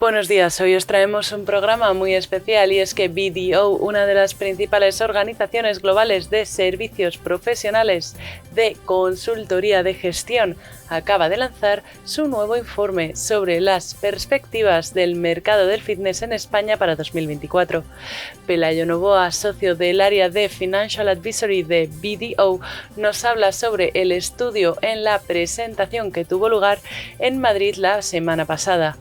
Buenos días, hoy os traemos un programa muy especial y es que BDO, una de las principales organizaciones globales de servicios profesionales de consultoría de gestión, acaba de lanzar su nuevo informe sobre las perspectivas del mercado del fitness en España para 2024. Pelayo Novoa, socio del área de Financial Advisory de BDO, nos habla sobre el estudio en la presentación que tuvo lugar en Madrid la semana pasada.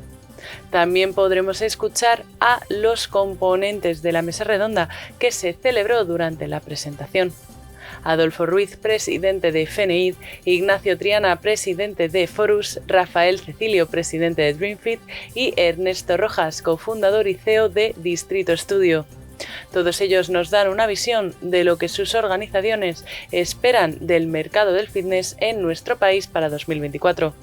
También podremos escuchar a los componentes de la mesa redonda que se celebró durante la presentación. Adolfo Ruiz, presidente de FENEID, Ignacio Triana, presidente de Forus, Rafael Cecilio, presidente de DreamFit y Ernesto Rojas, cofundador y CEO de Distrito Studio. Todos ellos nos dan una visión de lo que sus organizaciones esperan del mercado del fitness en nuestro país para 2024.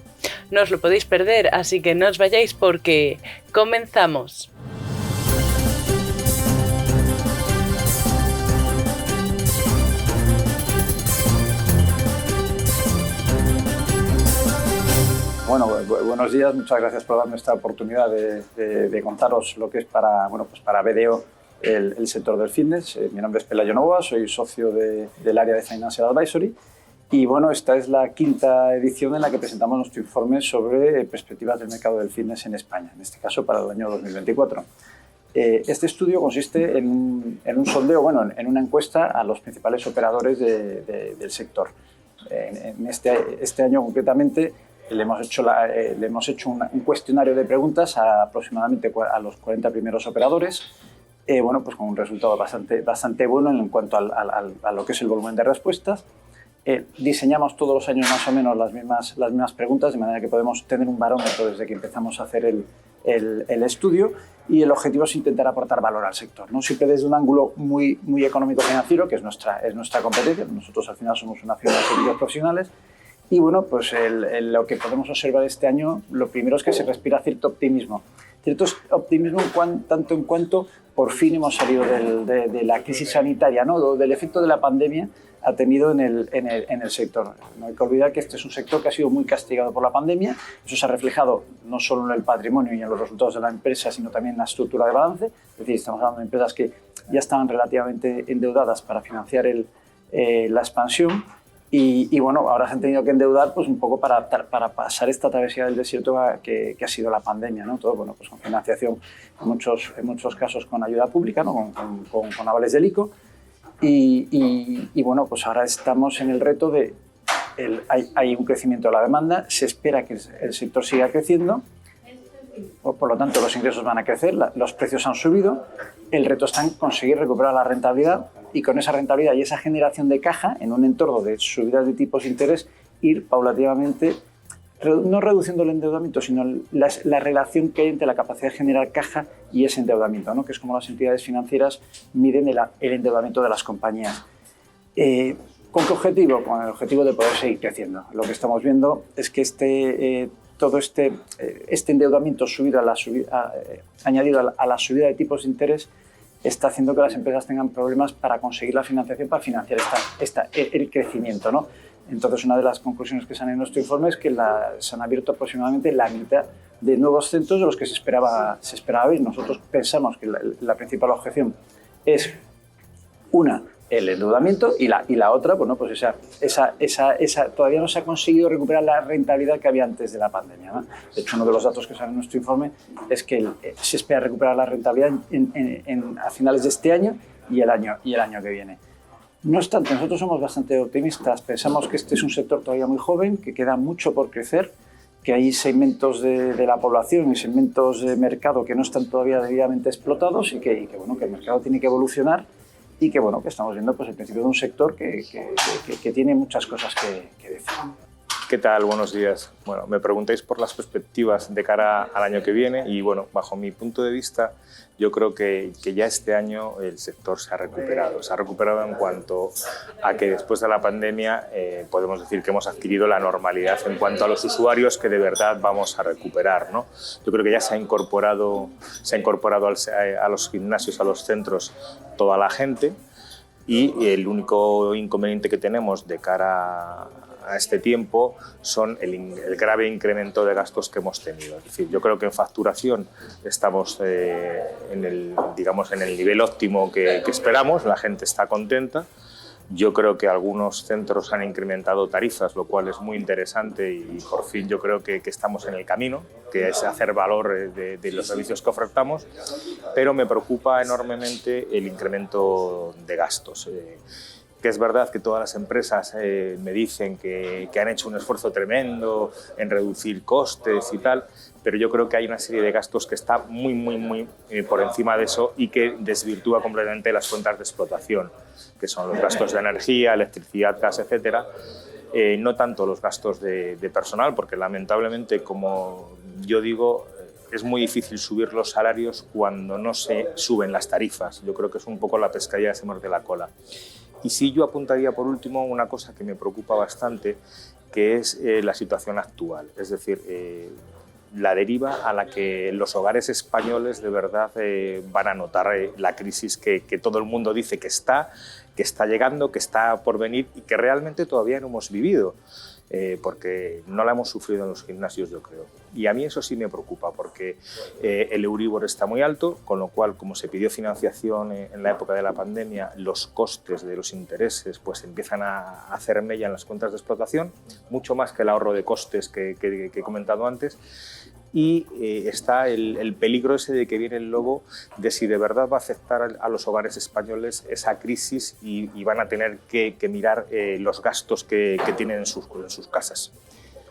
No os lo podéis perder, así que no os vayáis porque comenzamos. Bueno, buenos días, muchas gracias por darme esta oportunidad de contaros lo que es para BDO el sector del fitness. Mi nombre es Pelayo Novoa, soy socio del área de Financial Advisory y bueno, esta es la quinta edición en la que presentamos nuestro informe sobre perspectivas del mercado del fitness en España, en este caso para el año 2024. Este estudio consiste en un sondeo, en una encuesta a los principales operadores del sector. En este año concretamente le hemos hecho un cuestionario de preguntas aproximadamente a los 40 primeros operadores, pues con un resultado bastante bueno en cuanto a lo que es el volumen de respuestas. Diseñamos todos los años más o menos las mismas preguntas, de manera que podemos tener un barómetro desde que empezamos a hacer el estudio, y el objetivo es intentar aportar valor al sector, ¿no? Siempre desde un ángulo muy económico-financiero, que es nuestra competencia. Nosotros al final somos una firma de servicios profesionales. Y bueno, pues lo que podemos observar este año, lo primero es que se respira cierto optimismo. Tanto en cuanto por fin hemos salido de la crisis sanitaria, ¿no? Del efecto de la pandemia ha tenido en el sector. No hay que olvidar que este es un sector que ha sido muy castigado por la pandemia. Eso se ha reflejado no solo en el patrimonio y en los resultados de la empresa, sino también en la estructura de balance. Es decir, estamos hablando de empresas que ya estaban relativamente endeudadas para financiar la expansión. Y bueno, ahora se han tenido que endeudar pues un poco para pasar esta travesía del desierto que ha sido la pandemia, ¿no? Todo pues con financiación, en muchos casos con ayuda pública, ¿no? con avales del ICO. Y bueno, pues ahora estamos en el reto de hay un crecimiento de la demanda, se espera que el sector siga creciendo, por lo tanto los ingresos van a crecer, los precios han subido, el reto está en conseguir recuperar la rentabilidad, y con esa rentabilidad y esa generación de caja en un entorno de subidas de tipos de interés, ir paulativamente no reduciendo el endeudamiento, sino la relación que hay entre la capacidad de generar caja y ese endeudamiento, ¿no? Que es como las entidades financieras miden el endeudamiento de las compañías. ¿Con qué objetivo? Con el objetivo de poder seguir creciendo. Lo que estamos viendo es que todo este endeudamiento añadido a la subida de tipos de interés está haciendo que las empresas tengan problemas para conseguir la financiación, para financiar el crecimiento, ¿no? Entonces, una de las conclusiones que salen en nuestro informe es que se han abierto aproximadamente la mitad de nuevos centros de los que se esperaba ver. Nosotros pensamos que la principal objeción es el endeudamiento, y la otra, bueno, pues todavía no se ha conseguido recuperar la rentabilidad que había antes de la pandemia, ¿no? De hecho, uno de los datos que sale en nuestro informe es que se espera recuperar la rentabilidad a finales de este año y el año que viene. No obstante, nosotros somos bastante optimistas. Pensamos que este es un sector todavía muy joven, que queda mucho por crecer, que hay segmentos de la población y segmentos de mercado que no están todavía debidamente explotados, y que el mercado tiene que evolucionar, y que estamos viendo pues el principio de un sector que tiene muchas cosas que decir. ¿Qué tal? Buenos días. Bueno, me preguntáis por las perspectivas de cara al año que viene, y bueno, bajo mi punto de vista, yo creo que ya este año el sector se ha recuperado. Se ha recuperado en cuanto a que después de la pandemia podemos decir que hemos adquirido la normalidad en cuanto a los usuarios que de verdad vamos a recuperar, ¿no? Yo creo que ya se ha incorporado a los gimnasios, a los centros, toda la gente, y el único inconveniente que tenemos de cara a este tiempo son el grave incremento de gastos que hemos tenido. Es decir, yo creo que en facturación estamos en el nivel óptimo que esperamos, la gente está contenta. Yo creo que algunos centros han incrementado tarifas, lo cual es muy interesante y por fin yo creo que estamos en el camino, que es hacer valor de los servicios que ofertamos, pero me preocupa enormemente el incremento de gastos. Que es verdad que todas las empresas me dicen que han hecho un esfuerzo tremendo en reducir costes y tal, pero yo creo que hay una serie de gastos que está muy por encima de eso y que desvirtúa completamente las cuentas de explotación, que son los gastos de energía, electricidad, gas, etcétera. No tanto los gastos de personal, porque lamentablemente, como yo digo, es muy difícil subir los salarios cuando no se suben las tarifas. Yo creo que es un poco la pescadilla que se muerde la cola. Y sí, yo apuntaría por último una cosa que me preocupa bastante, que es la situación actual. Es decir, la deriva a la que los hogares españoles de verdad van a notar la crisis que todo el mundo dice que está llegando, que está por venir y que realmente todavía no hemos vivido. Porque no la hemos sufrido en los gimnasios, yo creo. Y a mí eso sí me preocupa, porque el Euribor está muy alto, con lo cual, como se pidió financiación en la época de la pandemia, los costes de los intereses pues empiezan a hacer mella en las cuentas de explotación, mucho más que el ahorro de costes que he comentado antes. Y está el peligro ese de que viene el lobo, de si de verdad va a afectar a los hogares españoles esa crisis y van a tener que mirar los gastos que tienen en sus casas.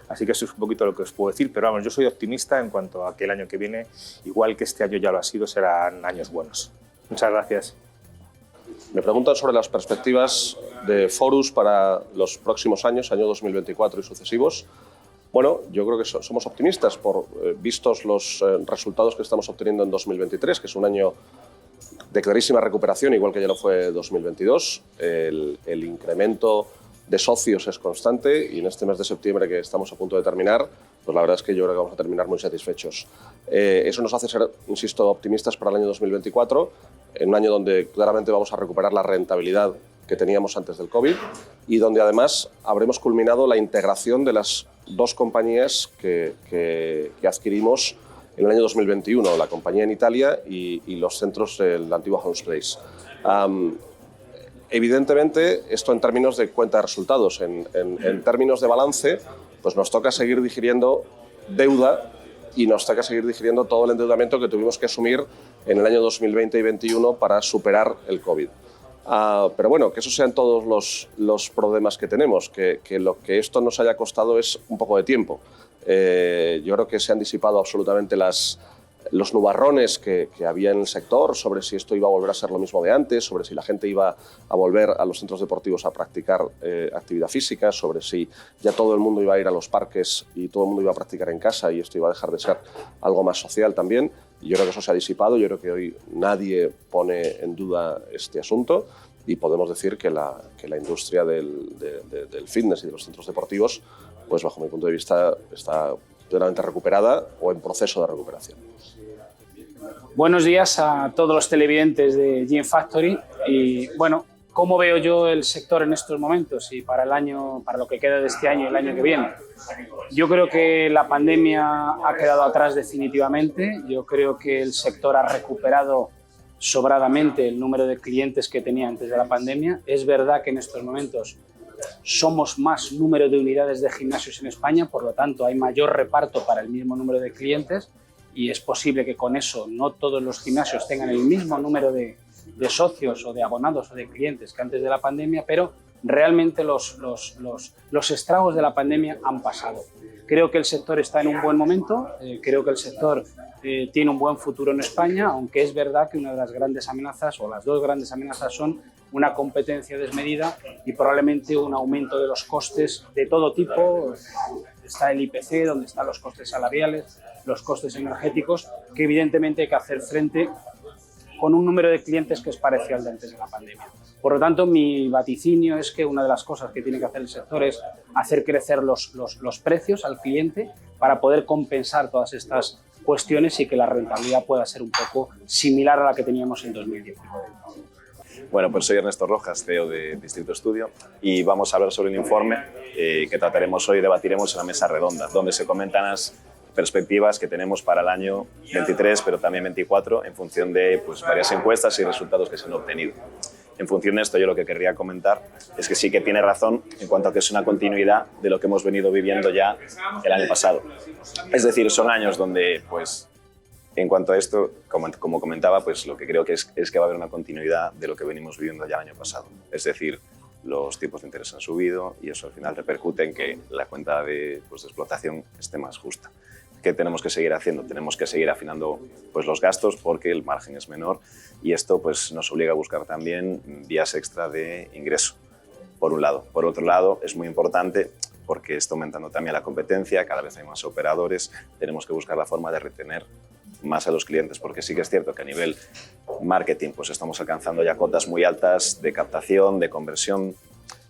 Así que eso es un poquito lo que os puedo decir, pero vamos, yo soy optimista en cuanto a que el año que viene, igual que este año ya lo ha sido, serán años buenos. Muchas gracias. Me preguntan sobre las perspectivas de Forus para los próximos años, año 2024 y sucesivos. Bueno, yo creo que somos optimistas vistos los resultados que estamos obteniendo en 2023, que es un año de clarísima recuperación, igual que ya lo fue 2022. El incremento de socios es constante y en este mes de septiembre que estamos a punto de terminar, pues la verdad es que yo creo que vamos a terminar muy satisfechos. Eso nos hace ser, insisto, optimistas para el año 2024, en un año donde claramente vamos a recuperar la rentabilidad que teníamos antes del COVID y donde además habremos culminado la integración de las dos compañías que adquirimos en el año 2021, la compañía en Italia y los centros del antiguo Homeplace. Evidentemente, esto en términos de cuenta de resultados. En términos de balance, pues nos toca seguir digiriendo deuda y nos toca seguir digiriendo todo el endeudamiento que tuvimos que asumir en el año 2020 y 2021 para superar el COVID. Pero bueno, que esos sean todos los problemas que tenemos, que lo que esto nos haya costado es un poco de tiempo. Yo creo que se han disipado absolutamente los nubarrones que había en el sector sobre si esto iba a volver a ser lo mismo de antes, sobre si la gente iba a volver a los centros deportivos a practicar actividad física, sobre si ya todo el mundo iba a ir a los parques y todo el mundo iba a practicar en casa y esto iba a dejar de ser algo más social también. Y yo creo que eso se ha disipado, yo creo que hoy nadie pone en duda este asunto y podemos decir que la industria del fitness y de los centros deportivos, pues bajo mi punto de vista, está plenamente recuperada o en proceso de recuperación. Buenos días a todos los televidentes de Gym Factory y bueno, ¿cómo veo yo el sector en estos momentos y para lo que queda de este año y el año que viene? Yo creo que la pandemia ha quedado atrás definitivamente. Yo creo que el sector ha recuperado sobradamente el número de clientes que tenía antes de la pandemia. Es verdad que en estos momentos somos más número de unidades de gimnasios en España, por lo tanto hay mayor reparto para el mismo número de clientes y es posible que con eso no todos los gimnasios tengan el mismo número de socios o de abonados o de clientes que antes de la pandemia, pero realmente los estragos de la pandemia han pasado. Creo que el sector está en un buen momento, creo que el sector tiene un buen futuro en España, aunque es verdad que una de las grandes amenazas o las dos grandes amenazas son una competencia desmedida y probablemente un aumento de los costes de todo tipo. Está el IPC, donde están los costes salariales, los costes energéticos, que evidentemente hay que hacer frente con un número de clientes que es parecido al de antes de la pandemia. Por lo tanto, mi vaticinio es que una de las cosas que tiene que hacer el sector es hacer crecer los precios al cliente para poder compensar todas estas cuestiones y que la rentabilidad pueda ser un poco similar a la que teníamos en 2019. Bueno, pues soy Ernesto Rojas, CEO de Distrito Estudio, y vamos a hablar sobre el informe que trataremos hoy, debatiremos en la mesa redonda, donde se comentan las perspectivas que tenemos para el año 23, pero también 24, en función de pues, varias encuestas y resultados que se han obtenido. En función de esto, yo lo que querría comentar es que sí que tiene razón en cuanto a que es una continuidad de lo que hemos venido viviendo ya el año pasado. Es decir, son años donde, pues, en cuanto a esto, como comentaba, pues lo que creo que es que va a haber una continuidad de lo que venimos viviendo ya el año pasado. Es decir, los tipos de interés han subido y eso al final repercute en que la cuenta de explotación esté más justa. ¿Qué tenemos que seguir haciendo? Tenemos que seguir afinando pues, los gastos porque el margen es menor y esto pues, nos obliga a buscar también vías extra de ingreso, por un lado. Por otro lado, es muy importante porque está aumentando también la competencia, cada vez hay más operadores, tenemos que buscar la forma de retener más a los clientes, porque sí que es cierto que a nivel marketing pues estamos alcanzando ya cotas muy altas de captación, de conversión,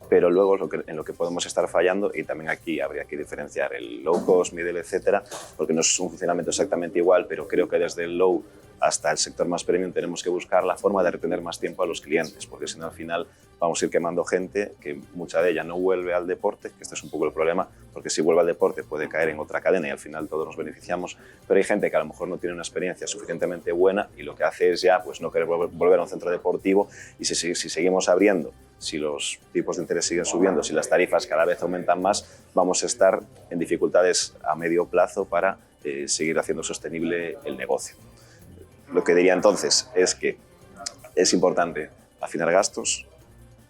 pero luego en lo que podemos estar fallando, y también aquí habría que diferenciar el low cost, middle, etcétera, porque no es un funcionamiento exactamente igual, pero creo que desde el low hasta el sector más premium tenemos que buscar la forma de retener más tiempo a los clientes, porque si no al final vamos a ir quemando gente que mucha de ella no vuelve al deporte, que este es un poco el problema, porque si vuelve al deporte puede caer en otra cadena y al final todos nos beneficiamos, pero hay gente que a lo mejor no tiene una experiencia suficientemente buena y lo que hace es ya pues, no querer volver a un centro deportivo y si seguimos abriendo, si los tipos de interés siguen subiendo, si las tarifas cada vez aumentan más, vamos a estar en dificultades a medio plazo para seguir haciendo sostenible el negocio. Lo que diría entonces es que es importante afinar gastos,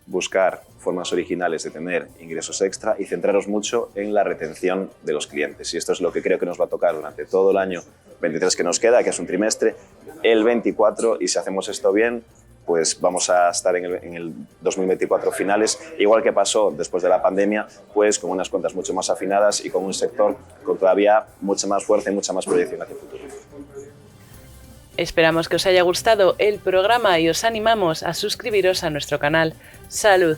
buscar formas originales de tener ingresos extra y centraros mucho en la retención de los clientes. Y esto es lo que creo que nos va a tocar durante todo el año 23 que nos queda, que es un trimestre, el 24, y si hacemos esto bien, pues vamos a estar en el 2024 finales, igual que pasó después de la pandemia, pues con unas cuentas mucho más afinadas y con un sector con todavía mucha más fuerza y mucha más proyección hacia el futuro. Esperamos que os haya gustado el programa y os animamos a suscribiros a nuestro canal. ¡Salud!